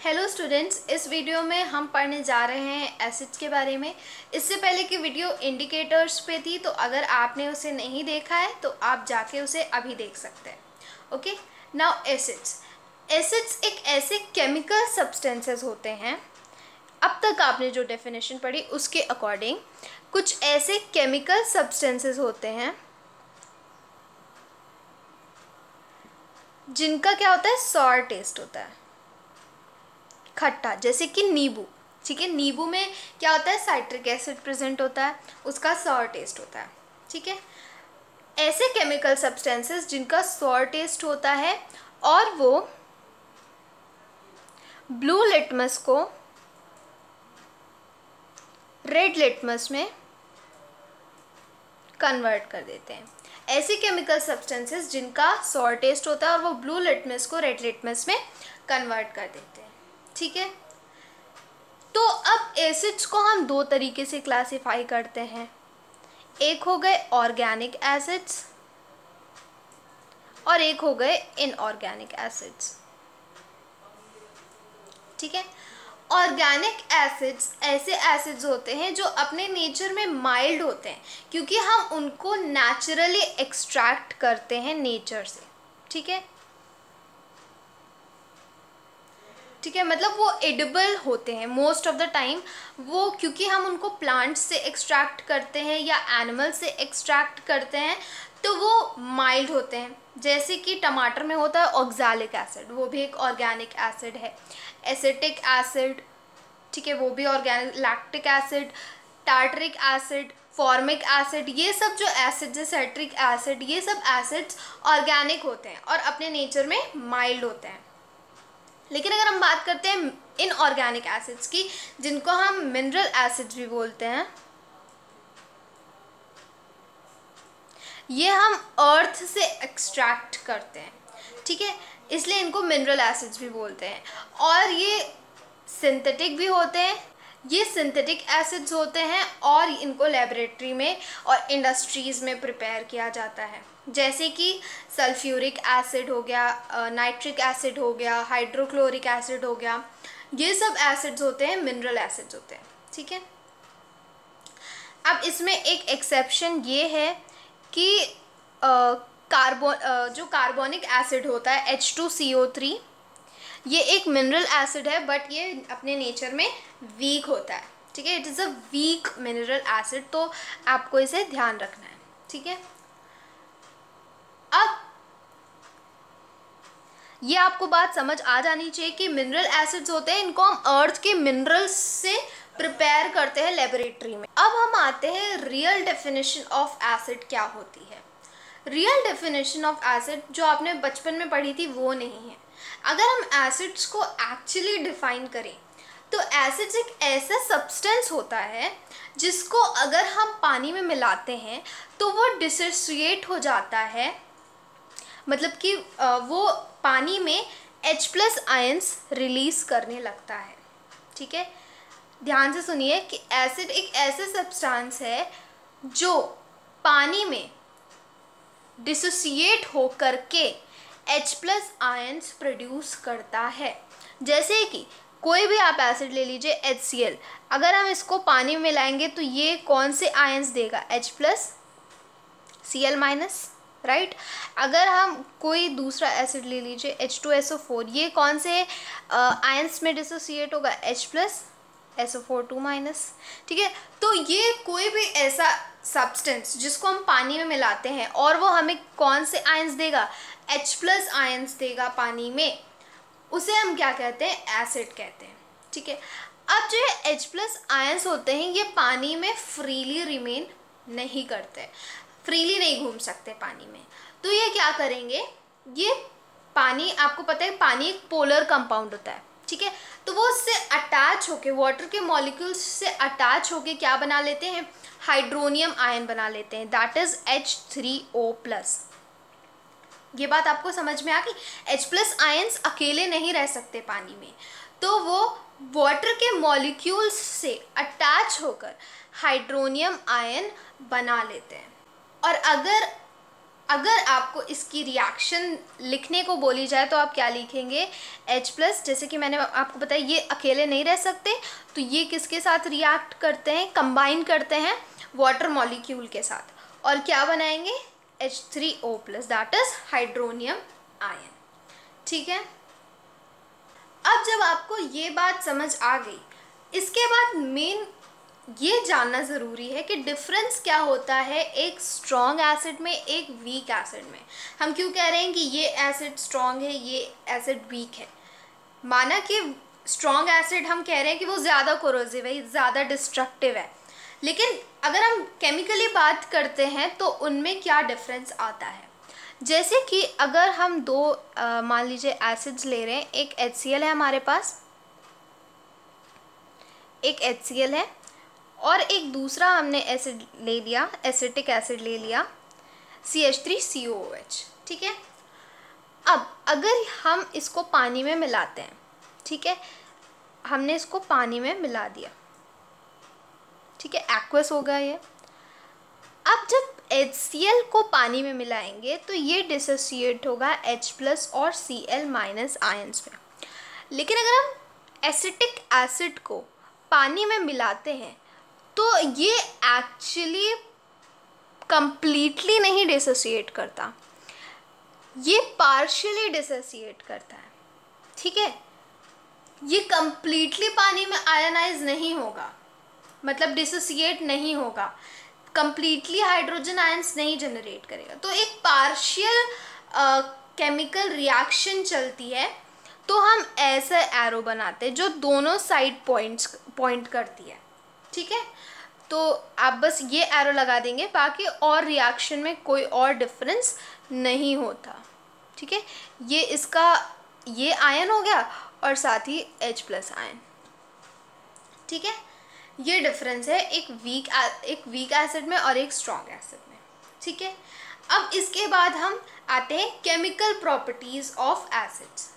Hello students, इस video में हम पढ़ने जा रहे हैं एसिड्स के बारे में। इससे पहले की वीडियो इंडिकेटर्स पे थी, तो अगर आपने उसे नहीं देखा है तो आप जाके उसे अभी देख सकते हैं। ओके, नाउ एसिड्स एक ऐसे केमिकल सब्सटेंसेस होते हैं, अब तक आपने जो डेफिनेशन पढ़ी उसके अकॉर्डिंग कुछ ऐसे केमिकल सब्सटेंसेस होते हैं जिनका क्या होता है, सॉर टेस्ट होता है, खट्टा। जैसे कि नींबू, ठीक है, नींबू में क्या होता है, साइट्रिक एसिड प्रेजेंट होता है, उसका सॉर टेस्ट होता है। ठीक है, ऐसे केमिकल सब्सटेंसेस जिनका सॉर टेस्ट होता है और वो ब्लू लिटमस को रेड लिटमस में कन्वर्ट कर देते हैं। ऐसे केमिकल सब्सटेंसेस जिनका सॉर टेस्ट होता है और वो ब्लू लिटमस को रेड लिटमस में कन्वर्ट कर देते हैं। ठीक है, तो अब एसिड्स को हम दो तरीके से क्लासिफाई करते हैं। एक हो गए ऑर्गेनिक एसिड्स और एक हो गए इनऑर्गेनिक एसिड्स। ठीक है, ऑर्गेनिक एसिड्स ऐसे एसिड्स होते हैं जो अपने नेचर में माइल्ड होते हैं, क्योंकि हम उनको नेचुरली एक्सट्रैक्ट करते हैं नेचर से। ठीक है, ठीक है, मतलब वो एडिबल होते हैं मोस्ट ऑफ द टाइम वो, क्योंकि हम उनको प्लांट से एक्सट्रैक्ट करते हैं या एनिमल से एक्सट्रैक्ट करते हैं, तो वो माइल्ड होते हैं। जैसे कि टमाटर में होता है ऑक्सैलिक एसिड, वो भी एक ऑर्गेनिक एसिड है। एसिटिक एसिड, ठीक है, वो भी organic. Lactic acid, tartaric acid, formic acid, ये सब जो एसिड है, साइट्रिक एसिड, ये सब एसिड्स ऑर्गेनिक होते हैं और अपने नेचर में माइल्ड होते हैं। लेकिन अगर हम बात करते हैं इनऑर्गेनिक एसिड्स की, जिनको हम मिनरल एसिड्स भी बोलते हैं, ये हम अर्थ से एक्सट्रैक्ट करते हैं। ठीक है, इसलिए इनको मिनरल एसिड्स भी बोलते हैं। और ये सिंथेटिक भी होते हैं, ये सिंथेटिक एसिड्स होते हैं और इनको लेबोरेटरी में और इंडस्ट्रीज़ में प्रिपेयर किया जाता है। जैसे कि सल्फ्यूरिक एसिड हो गया, नाइट्रिक एसिड हो गया, हाइड्रोक्लोरिक एसिड हो गया, ये सब एसिड्स होते हैं, मिनरल एसिड्स होते हैं। ठीक है, अब इसमें एक एक्सेप्शन ये है कि जो कार्बोनिक एसिड होता है H2CO3, ये एक मिनरल एसिड है, बट ये अपने नेचर में वीक होता है। ठीक है, it is a weak mineral acid, तो आपको इसे ध्यान रखना है। ठीक है, अब ये आपको बात समझ आ जानी चाहिए कि मिनरल एसिड्स होते हैं, इनको हम अर्थ के मिनरल्स से प्रिपेयर करते हैं लेबोरेटरी में। अब हम आते हैं रियल डेफिनेशन ऑफ एसिड क्या होती है। रियल डेफिनेशन ऑफ एसिड जो आपने बचपन में पढ़ी थी वो नहीं है। अगर हम एसिड्स को एक्चुअली डिफाइन करें तो एसिड्स एक ऐसा सब्सटेंस होता है जिसको अगर हम पानी में मिलाते हैं तो वो डिसोसिएट हो जाता है, मतलब कि वो पानी में H+ आयंस रिलीज करने लगता है। ठीक है, ध्यान से सुनिए कि एसिड एक ऐसा सब्सटेंस है जो पानी में डिसोसिएट हो करके H+ आयंस प्रोड्यूस करता है। जैसे कि कोई भी आप एसिड ले लीजिए HCl, अगर हम इसको पानी में मिलाएंगे तो ये कौन से आयंस देगा, H+, Cl-, राइट। अगर हम कोई दूसरा एसिड ले लीजिए H2SO4, ये कौन से आयंस में डिसोसिएट होगा, H+, SO4 2-। ठीक है, तो ये कोई भी ऐसा सब्सटेंस जिसको हम पानी में मिलाते हैं और वो हमें कौन से आयंस देगा, H+ आयंस देगा पानी में, उसे हम क्या कहते हैं, एसिड कहते हैं। ठीक है, अब जो है H+ आयंस होते हैं ये पानी में फ्रीली रिमेन नहीं करते, फ्रीली नहीं घूम सकते पानी में। तो ये क्या करेंगे, ये पानी, आपको पता है पानी एक पोलर कंपाउंड होता है। ठीक है, तो वो उससे अटैच होके, वाटर के मॉलिक्यूल्स से अटैच होके क्या बना लेते हैं, हाइड्रोनियम आयन बना लेते हैं, दैट इज H3O+। ये बात आपको समझ में आ गई। H+ आयंस अकेले नहीं रह सकते पानी में, तो वो वाटर के मॉलिक्यूल्स से अटैच होकर हाइड्रोनियम आयन बना लेते हैं। और अगर अगर आपको इसकी रिएक्शन लिखने को बोली जाए तो आप क्या लिखेंगे, H+, जैसे कि मैंने आपको बताया ये अकेले नहीं रह सकते, तो ये किसके साथ रिएक्ट करते हैं, कंबाइन करते हैं वाटर मॉलिक्यूल के साथ, और क्या बनाएंगे, H3O+, that is hydronium ion. ठीक है, अब जब आपको ये बात समझ आ गई, इसके बाद मेन ये जानना ज़रूरी है कि डिफरेंस क्या होता है एक स्ट्रॉन्ग एसिड में, एक वीक एसिड में। हम क्यों कह रहे हैं कि ये एसिड स्ट्रॉन्ग है, ये एसिड वीक है। माना कि स्ट्रॉन्ग एसिड हम कह रहे हैं कि वो ज़्यादा कोरोसिव है, ज़्यादा डिस्ट्रक्टिव है, लेकिन अगर हम केमिकली बात करते हैं तो उनमें क्या डिफरेंस आता है। जैसे कि अगर हम दो मान लीजिए एसिड्स ले रहे हैं, एक HCl है हमारे पास, एक HCl है, और एक दूसरा हमने एसिड ले लिया, एसिटिक एसिड ले लिया, CH3COOH। ठीक है, अब अगर हम इसको पानी में मिलाते हैं, ठीक है, हमने इसको पानी में मिला दिया, ठीक है, एक्वस हो गया ये। अब जब HCl को पानी में मिलाएंगे तो ये डिसोसिएट होगा H+ और Cl- आयंस में। लेकिन अगर हम एसिटिक एसिड को पानी में मिलाते हैं तो ये एक्चुअली कंप्लीटली नहीं डिसोसिएट करता, ये पार्शियली डिसोसिएट करता है। ठीक है, ये कंप्लीटली पानी में आयनाइज नहीं होगा, मतलब डिसोसिएट नहीं होगा, कंप्लीटली हाइड्रोजन आयंस नहीं जनरेट करेगा। तो एक पार्शियल केमिकल रिएक्शन चलती है, तो हम ऐसा एरो बनाते हैं जो दोनों साइड पॉइंट करती है। ठीक है, तो आप बस ये एरो लगा देंगे, बाकी और रिएक्शन में कोई और डिफरेंस नहीं होता। ठीक है, ये इसका ये आयन हो गया और साथ ही H+ आयन। ठीक है, ये डिफरेंस है एक वीक एसिड में और एक स्ट्रॉन्ग एसिड में। ठीक है, अब इसके बाद हम आते हैं केमिकल प्रॉपर्टीज़ ऑफ एसिड्स।